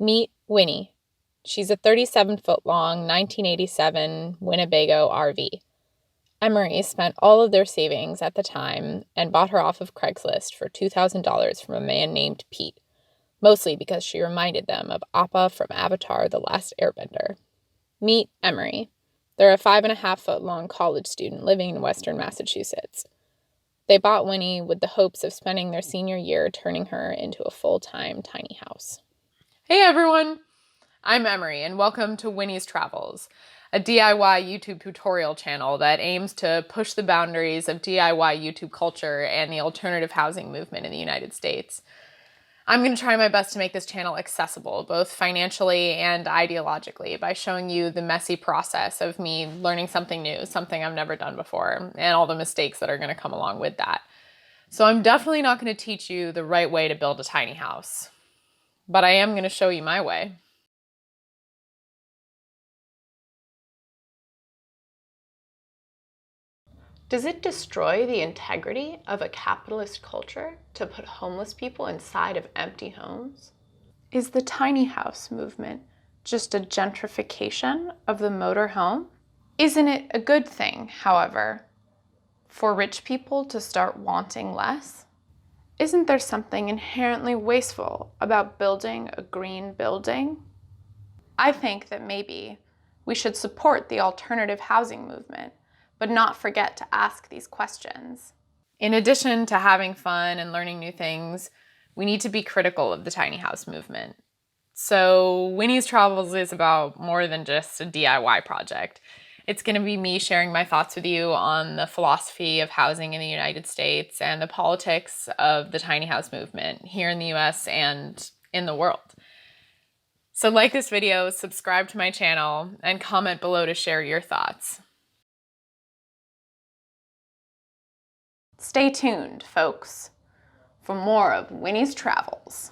Meet Winnie. She's a 37-foot-long 1987 Winnebago RV. Emory spent all of their savings at the time and bought her off of Craigslist for $2,000 from a man named Pete, mostly because she reminded them of Appa from Avatar: The Last Airbender. Meet Emory. They're a 5.5-foot-long college student living in Western Massachusetts. They bought Winnie with the hopes of spending their senior year turning her into a full-time tiny house. Hey everyone! I'm Emory, and welcome to Winnie's Travels, a DIY YouTube tutorial channel that aims to push the boundaries of DIY YouTube culture and the alternative housing movement in the United States. I'm going to try my best to make this channel accessible, both financially and ideologically, by showing you the messy process of me learning something new, something I've never done before, and all the mistakes that are going to come along with that. So I'm definitely not going to teach you the right way to build a tiny house, but I am going to show you my way. Does it destroy the integrity of a capitalist culture to put homeless people inside of empty homes? Is the tiny house movement just a gentrification of the motor home? Isn't it a good thing, however, for rich people to start wanting less? Isn't there something inherently wasteful about building a green building? I think that maybe we should support the alternative housing movement, but not forget to ask these questions. In addition to having fun and learning new things, we need to be critical of the tiny house movement. So Winnie's Travels is about more than just a DIY project. It's going to be me sharing my thoughts with you on the philosophy of housing in the United States and the politics of the tiny house movement here in the US and in the world. So like this video, subscribe to my channel, and comment below to share your thoughts. Stay tuned, folks, for more of Winnie's Travels.